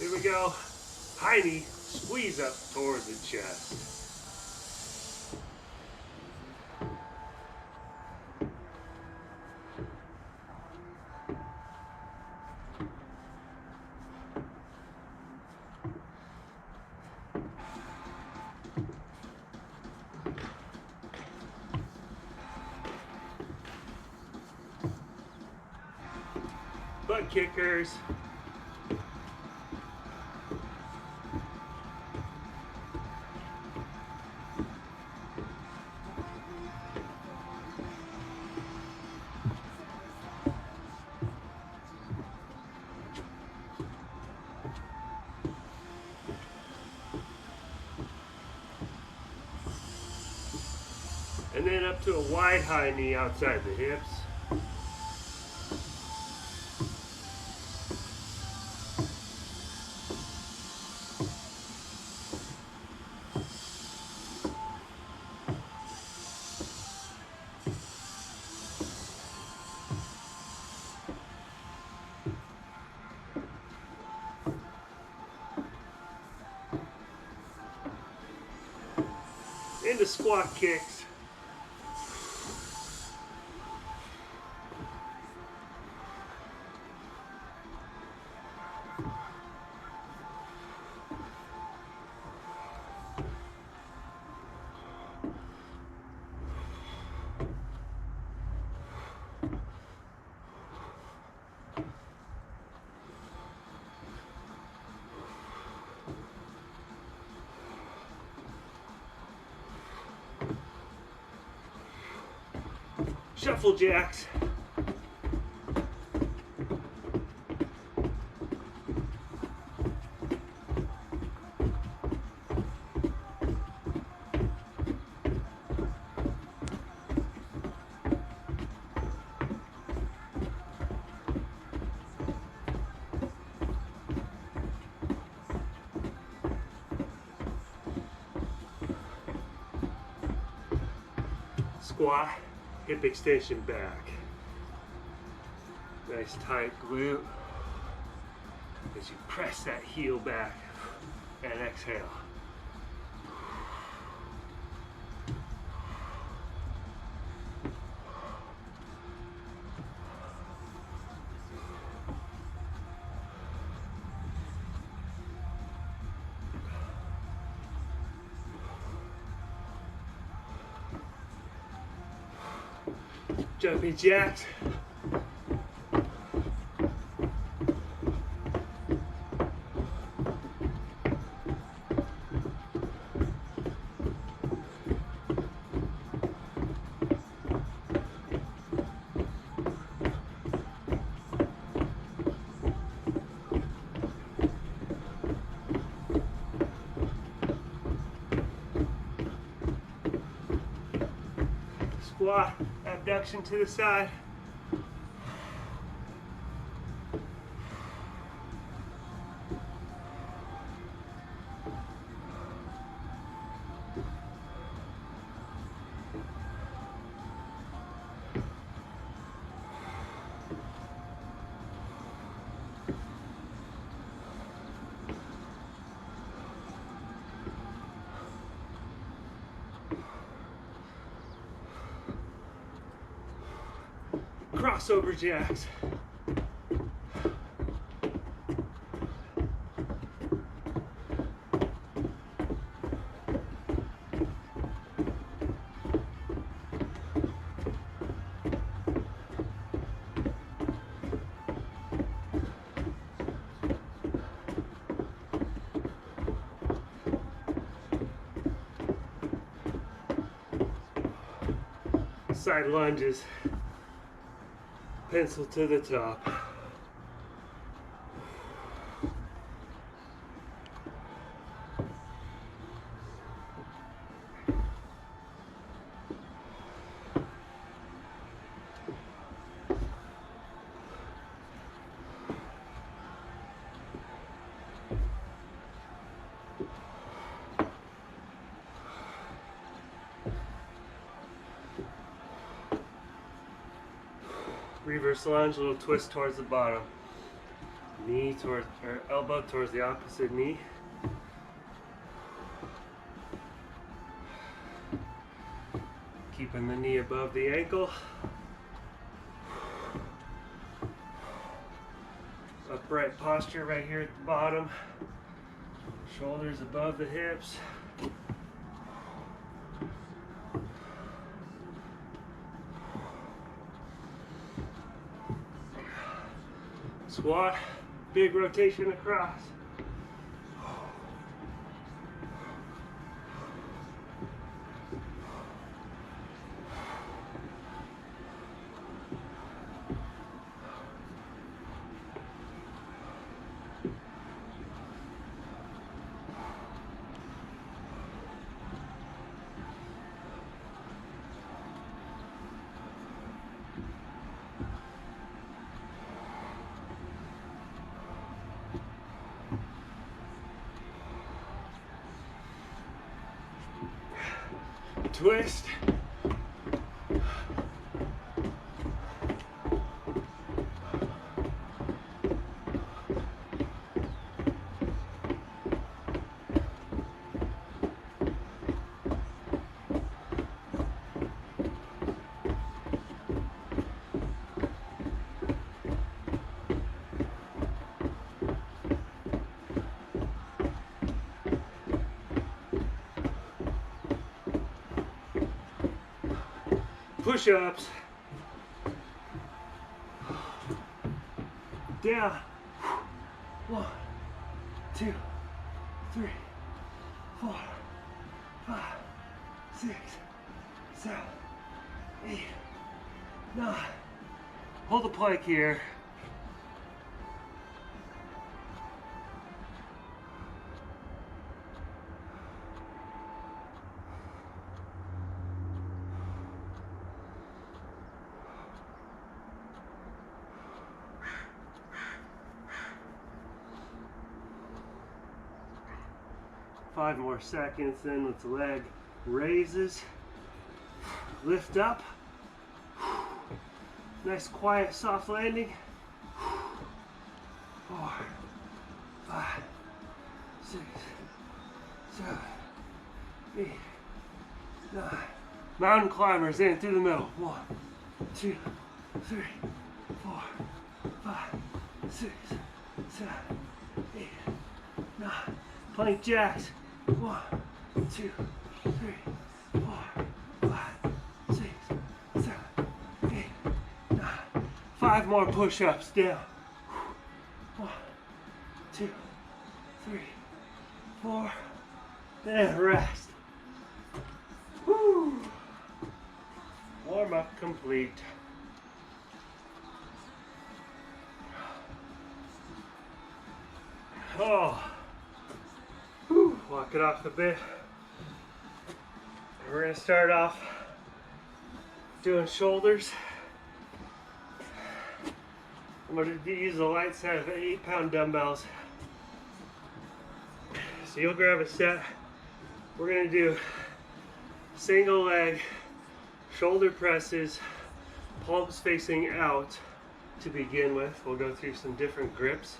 Here we go. High knee, squeeze up towards the chest. Butt kickers. And then up to a wide high knee outside the hips. Into squat kicks. Shuffle jacks. Squat, hip extension back. Nice tight glute as you press that heel back and exhale. Jumping jacks. Squat, abduction to the side. Crossover jacks. Side lunges. Pencil to the top. Reverse lunge, a little twist towards the bottom. Knee towards, or elbow towards the opposite knee. Keeping the knee above the ankle. Upright posture right here at the bottom. Shoulders above the hips. Squat, big rotation across. Twist. Push-ups. Down. 1, 2, 3, 4, 5, 6, 7, 8, 9. Hold the plank here. Five more seconds, then with the leg raises, lift up, nice quiet soft landing. 4, 5, 6, 7, 8, 9. Mountain climbers in through the middle. 1, 2, 3, 4, 5, 6, 7, 8, 9. Plank jacks. 1, 2, 3, 4, 5, 6, 7, 8, 9. 5 more push-ups down. 1, 2, 3, 4, and rest. Woo. Warm up complete. Oh. Walk it off a bit. We're going to start off doing shoulders. I'm going to use the light set of 8-pound dumbbells. So you'll grab a set. We're going to do single leg shoulder presses, palms facing out to begin with. We'll go through some different grips.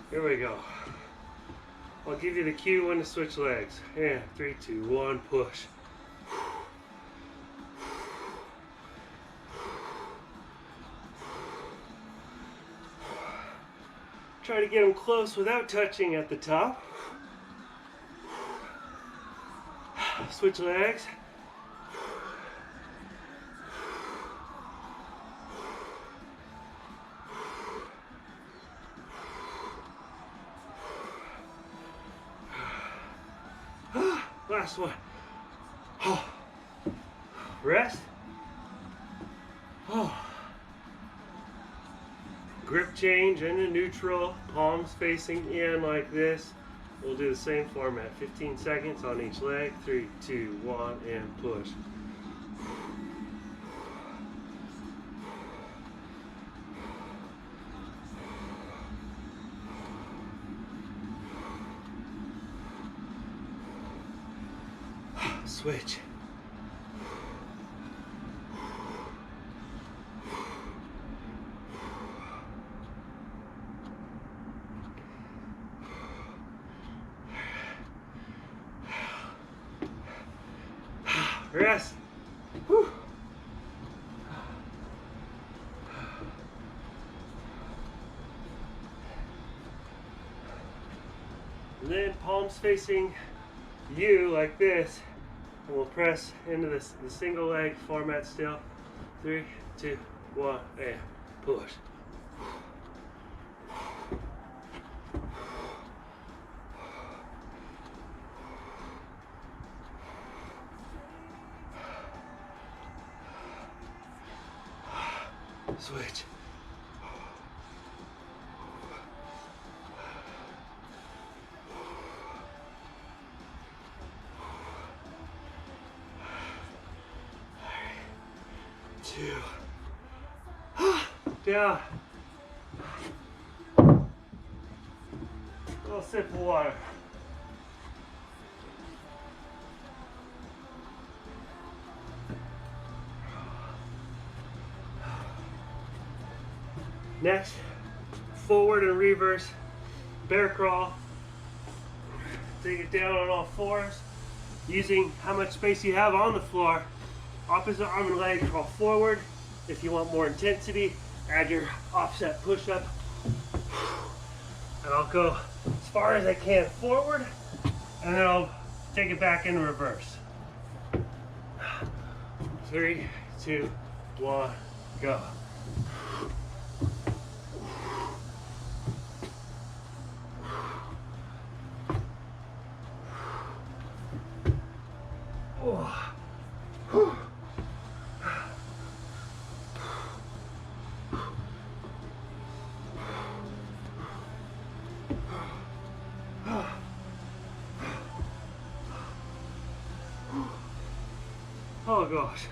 Here we go. I'll give you the cue when to switch legs. And 3, 2, 1, push. Try to get them close without touching at the top. Switch legs. Last one. Rest. Grip change into neutral, palms facing in like this. We'll do the same format, 15 seconds on each leg. 3, 2, 1, and push. Switch. Rest. Whew. And then palms facing you like this, and we'll press into the single leg format still. 3, 2, 1, and push. Switch. Two. Down. A little sip of water. Next, forward and reverse bear crawl. Take it down on all fours, using how much space you have on the floor. Opposite arm and leg crawl forward. If you want more intensity, add your offset push-up. And I'll go as far as I can forward, and then I'll take it back in reverse. 3, 2, 1, go. Oh gosh.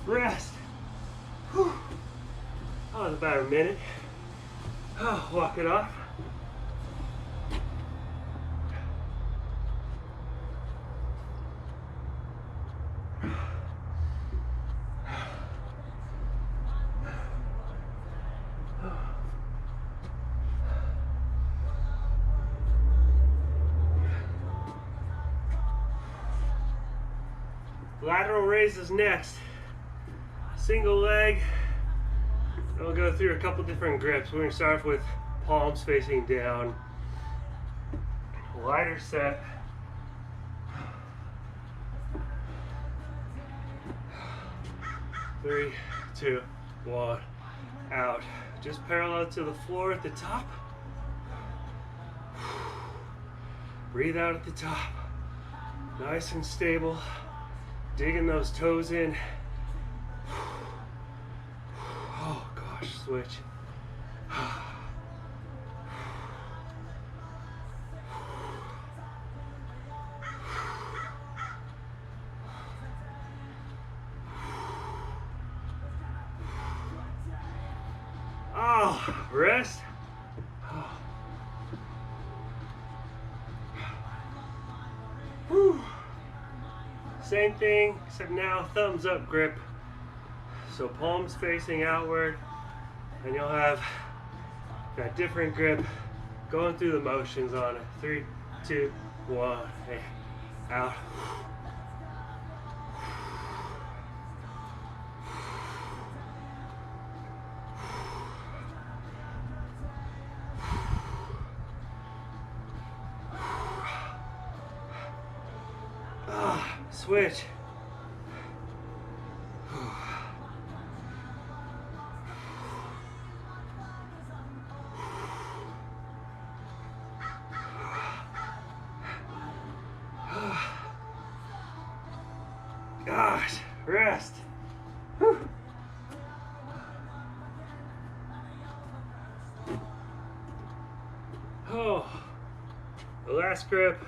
Rest. That was about a minute. Walk it off. Lateral raises next. Single leg. We'll go through a couple different grips. We're going to start off with palms facing down. Lighter set. Three, two, one, out. Just parallel to the floor at the top. Breathe out at the top. Nice and stable. Digging those toes in. Oh gosh, switch. Oh, rest. Whew. Same thing, except now thumbs up grip. So palms facing outward, and you'll have that different grip going through the motions on it. 3, 2, 1, and out. Switch. Gosh, rest. Whew. last grip,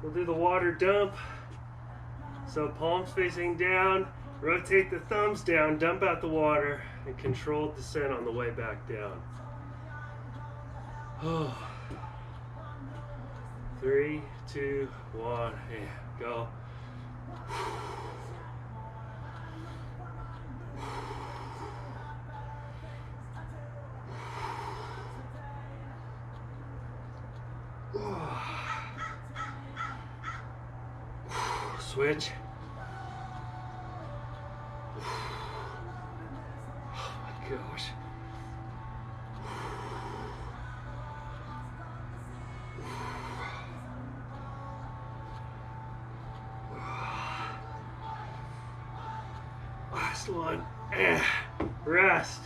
we'll do the water dump. So palms facing down, rotate the thumbs down, dump out the water, and controlled descent on the way back down. Oh. 3, 2, 1, and go. Switch. Oh my gosh. Last one. Rest.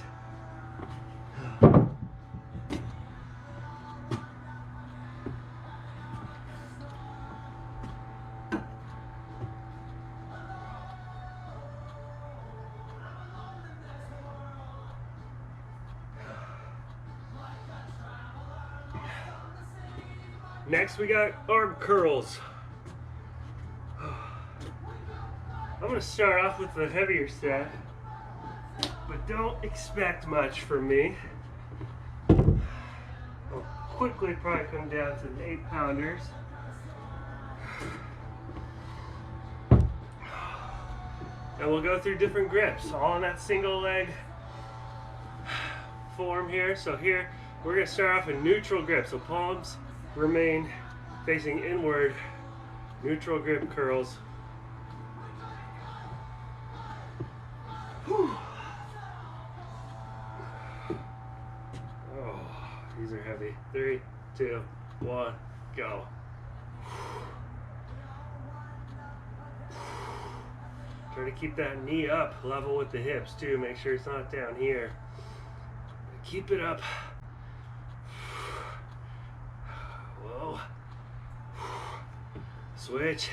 Next we got arm curls. I'm going to start off with the heavier set, but don't expect much from me. I'll quickly probably come down to the 8-pounders. And we'll go through different grips, all in that single leg form here. So here, we're going to start off in neutral grip. So palms remain facing inward, neutral grip curls. Whew. Oh, these are heavy. 3, 2, 1, go. Try to keep that knee up, level with the hips too. Make sure it's not down here. Keep it up. Whoa. Switch.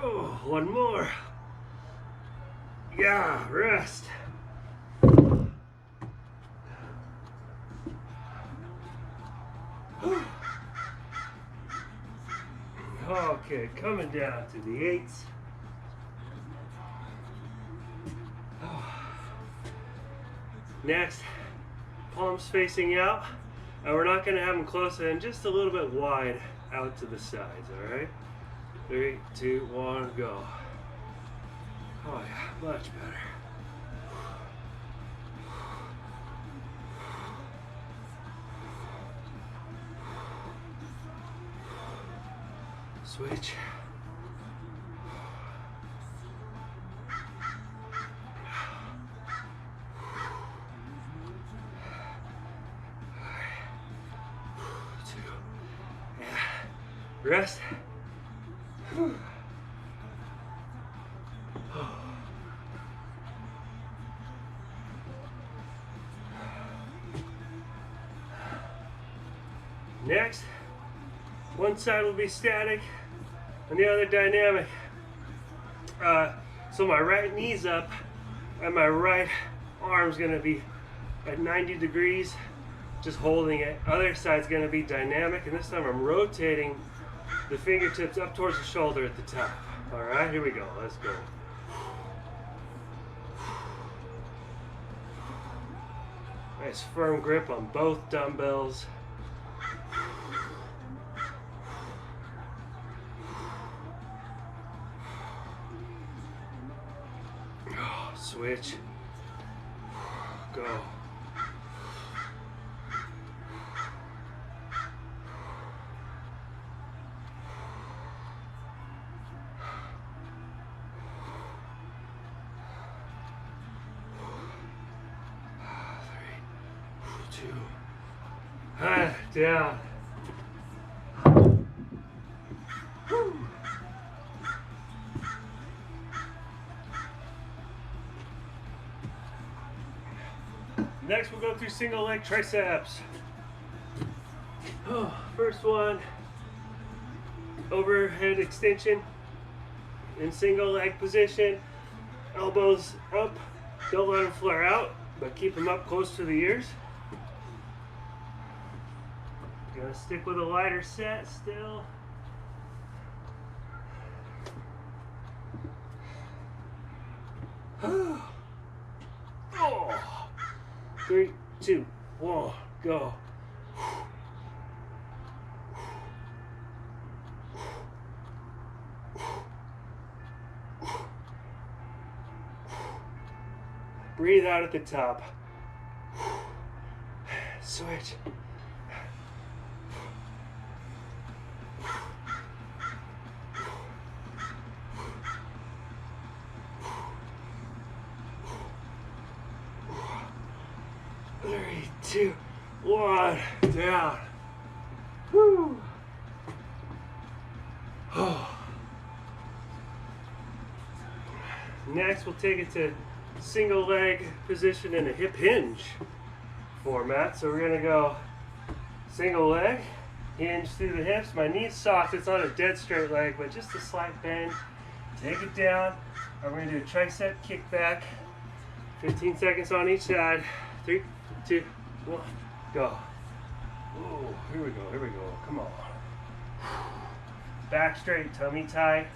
Oh, one more. Yeah, rest. Okay, coming down to the 8s. Next, palms facing out, and we're not going to have them close in, just a little bit wide out to the sides, all right? 3, 2, 1, go. Oh yeah, much better. Switch. Rest. Next, one side will be static and the other dynamic. So my right knee's up and my right arm's gonna be at 90 degrees, just holding it. Other side's gonna be dynamic, and this time I'm rotating the fingertips up towards the shoulder at the top. All right, here we go, let's go. Nice firm grip on both dumbbells. Switch. Go. Down. Next, we'll go through single leg triceps. First one, overhead extension in single leg position. Elbows up, don't let them flare out, but keep them up close to the ears. Gonna stick with a lighter set still. Oh. 3, 2, 1, go. Breathe out at the top. Switch. Three, two, one, down. Woo. Next, we'll take it to single leg position in a hip hinge format. So we're gonna go single leg, hinge through the hips. My knee's soft, it's not a dead straight leg, but just a slight bend. Take it down. And we're gonna do a tricep kick back. 15 seconds on each side. 3, 2, 1, go. Ooh, here we go, come on. Back straight, tummy tight.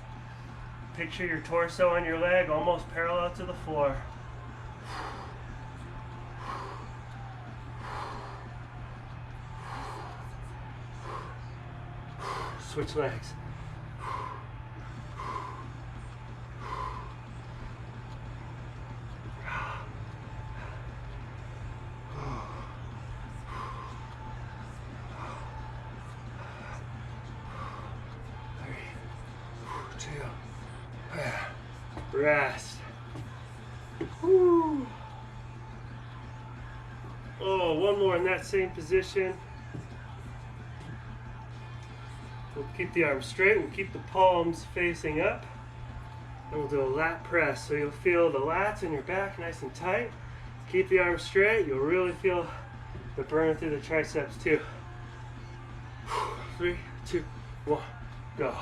Picture your torso on your leg almost parallel to the floor. Switch legs. Rest. Woo. Oh, one more in that same position. We'll keep the arms straight. We'll keep the palms facing up. And we'll do a lat press. So you'll feel the lats in your back nice and tight. Keep the arms straight. You'll really feel the burn through the triceps too. 3, 2, 1, go.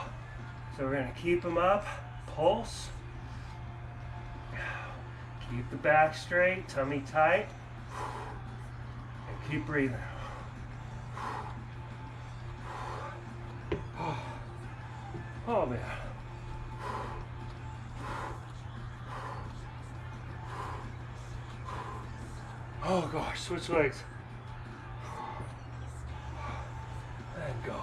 So we're going to keep them up. Pulse. Keep the back straight, tummy tight, and keep breathing. Oh man. Oh gosh, switch legs. And go.